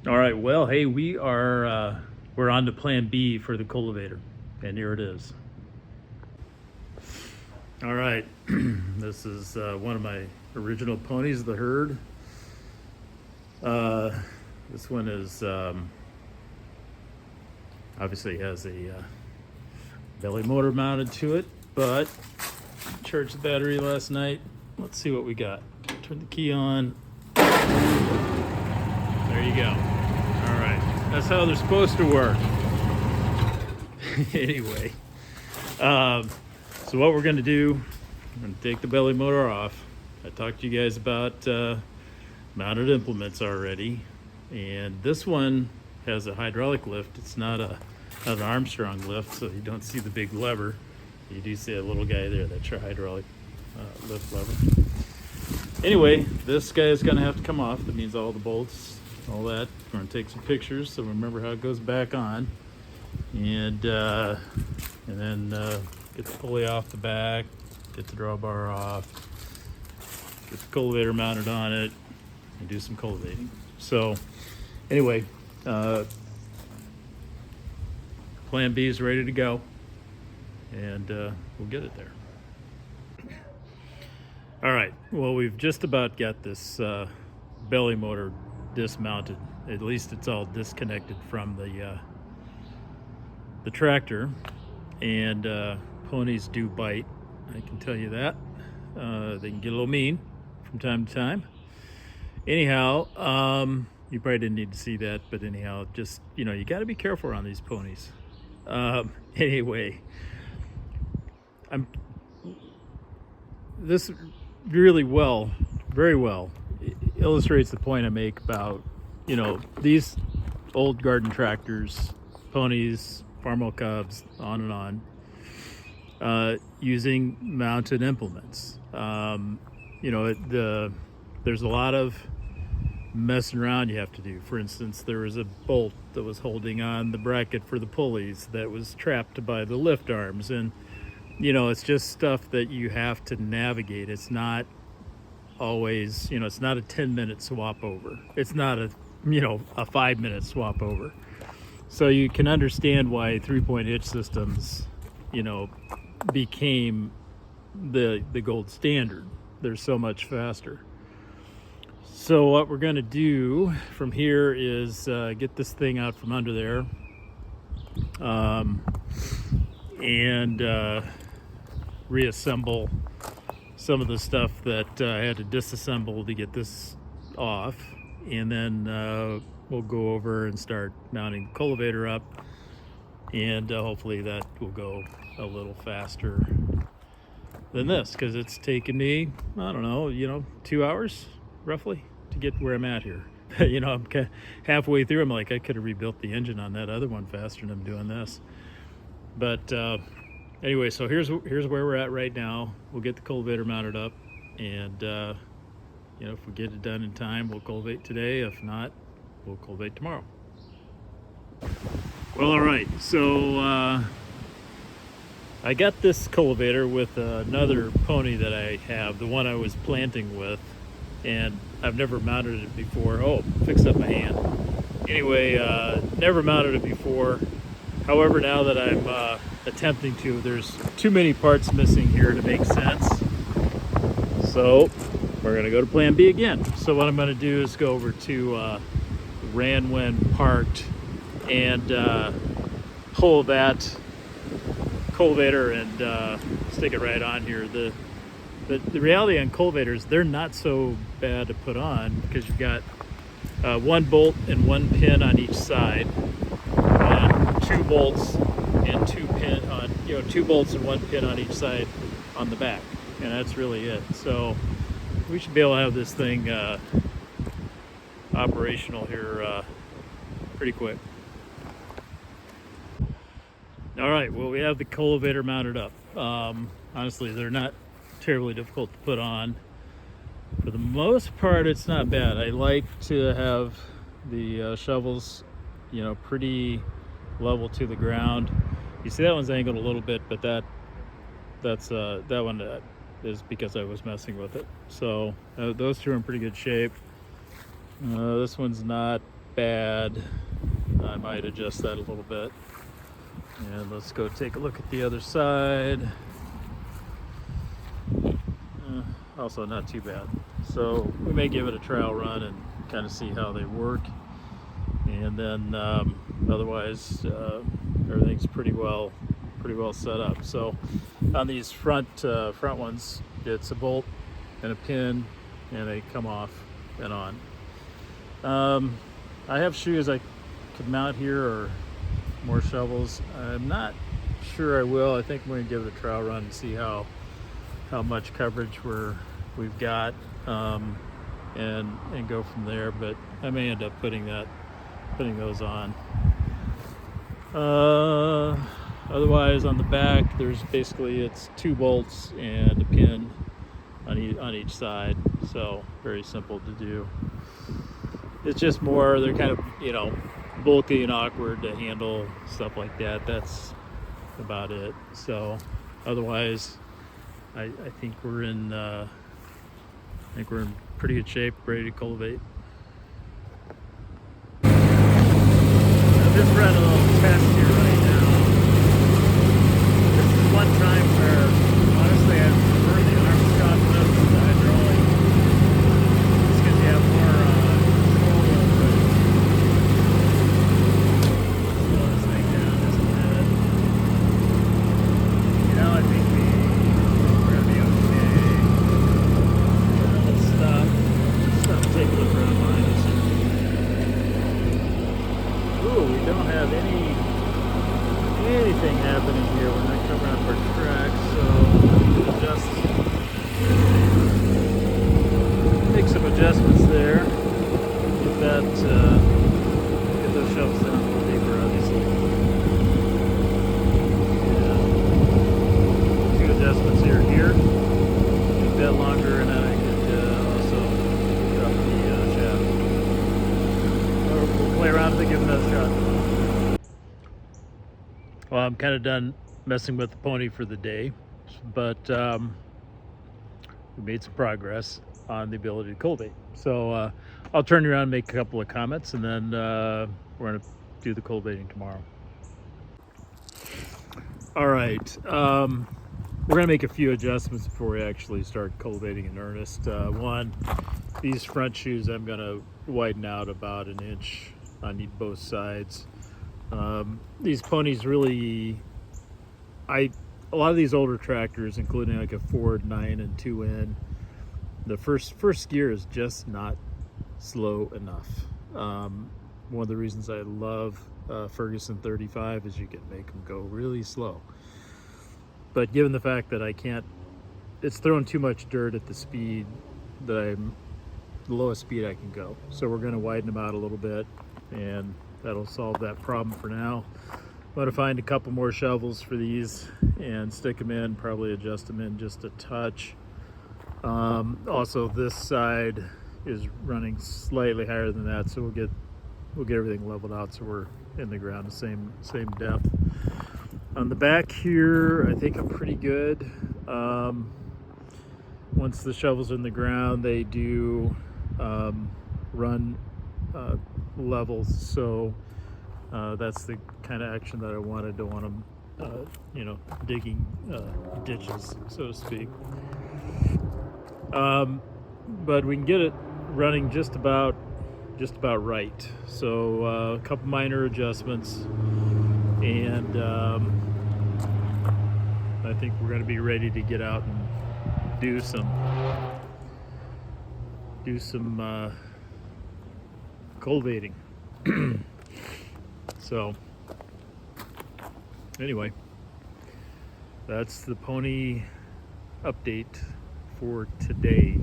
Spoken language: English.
All right, well, hey, we're on to plan B for the cultivator, and here it is. All right, this is one of my original ponies, the herd. This one is obviously has a belly motor mounted to it, but charged the battery last night. Let's see what we got. Turn the key on. There you go. All right, that's how they're supposed to work. Anyway, so what we're going to do, I'm going to take the belly motor off. I talked to you guys about mounted implements already, and this one has a hydraulic lift. It's not an Armstrong lift, so you don't see the big lever. You do see a little guy there. That's your hydraulic lift lever. Anyway, this guy is going to have to come off. That means all the bolts, all that. We're going to take some pictures so remember how it goes back on, and then get the pulley off the back, get the drawbar off, get the cultivator mounted on it, and do some cultivating. So anyway, plan B is ready to go, and we'll get it there. All right, well, we've just about got this belly motor dismounted. At least it's all disconnected from the tractor, and ponies do bite, I can tell you that. They can get a little mean from time to time. Anyhow, you probably didn't need to see that, but anyhow, just, you got to be careful around these ponies. Anyway, this really very well illustrates the point I make about, these old garden tractors, ponies, farmwell cubs, on and on, using mounted implements. There's a lot of messing around you have to do. For instance, there was a bolt that was holding on the bracket for the pulleys that was trapped by the lift arms, and it's just stuff that you have to navigate. It's not always, it's not a 10-minute swap over. It's not a 5-minute swap over. So you can understand why 3-point hitch systems, became the gold standard. They're so much faster. So what we're going to do from here is get this thing out from under there, and reassemble some of the stuff that I had to disassemble to get this off, and then we'll go over and start mounting the cultivator up, and hopefully that will go a little faster than this, because it's taken me, I don't know, 2 hours roughly to get where I'm at here. I'm halfway through. I'm like, I could have rebuilt the engine on that other one faster than I'm doing this. But anyway, so here's where we're at right now. We'll get the cultivator mounted up, and if we get it done in time, we'll cultivate today. If not, we'll cultivate tomorrow. Well, all right, so I got this cultivator with another pony that I have, the one I was planting with, and I've never mounted it before. Oh, fixed up my hand. Anyway, never mounted it before. However, now that I'm attempting to, there's too many parts missing here to make sense. So we're gonna go to plan B again. So what I'm gonna do is go over to Ran when parked and pull that cultivator and stick it right on here. The reality on cultivators, they're not so bad to put on, because you've got one bolt and one pin on each side, and two bolts and two bolts and one pin on each side on the back, and that's really it. So we should be able to have this thing operational here pretty quick. All right, well, we have the cultivator mounted up. Honestly, they're not terribly difficult to put on. For the most part, it's not bad. I like to have the shovels, pretty level to the ground. You see that one's angled a little bit, but that one is because I was messing with it. So those two are in pretty good shape. This one's not bad. I might adjust that a little bit. And let's go take a look at the other side. Also not too bad. So we may give it a trial run and kind of see how they work. And then otherwise everything's pretty well set up. So on these front ones, it's a bolt and a pin, and they come off and on. I have shoes I could mount here, or more shovels. I'm not sure I will. I think I'm going to give it a trial run and see how much coverage we've got, and go from there. But I may end up putting those on. Otherwise, on the back, there's basically it's 2 bolts and a pin on each side. So very simple to do. It's just more, they're kind of, bulky and awkward to handle, stuff like that. That's about it. So otherwise, I think we're in pretty good shape, ready to cultivate. I'm just running a little test here right now. This is one time where, honestly, I prefer the Armstrong lift to the hydraulic. Just because you have more control over it. Slow this thing down just a bit. I think we're going to be okay. Let's stop and take a look around behind us here. Ooh, we don't have anything happening here. We're not covering up our tracks, so just make some adjustments there. Get those shovels down a little deeper, obviously. Yeah. 2 adjustments here. Make that longer, and then I could also drop the shaft. We'll play around with it, give it another shot. Well, I'm kind of done messing with the pony for the day, but we made some progress on the ability to cultivate. So I'll turn around and make a couple of comments, and then we're going to do the cultivating tomorrow. All right. We're going to make a few adjustments before we actually start cultivating in earnest. One, these front shoes I'm going to widen out about 1 inch on both sides. These ponies really, a lot of these older tractors, including like a Ford 9 and 2N, the first gear is just not slow enough. One of the reasons I love Ferguson 35 is you can make them go really slow. But given the fact that it's throwing too much dirt at the speed the lowest speed I can go. So we're going to widen them out a little bit, and that'll solve that problem for now. I'm going to find a couple more shovels for these and stick them in, probably adjust them in just a touch. Also, this side is running slightly higher than that, so we'll get everything leveled out so we're in the ground the same depth. On the back here, I think I'm pretty good. Once the shovel's in the ground, they do run levels, so that's the kind of action that I wanted. Don't want them digging ditches, so to speak. But we can get it running just about right. So a couple minor adjustments, and I think we're going to be ready to get out and do some cultivating. So anyway, that's the pony update for today.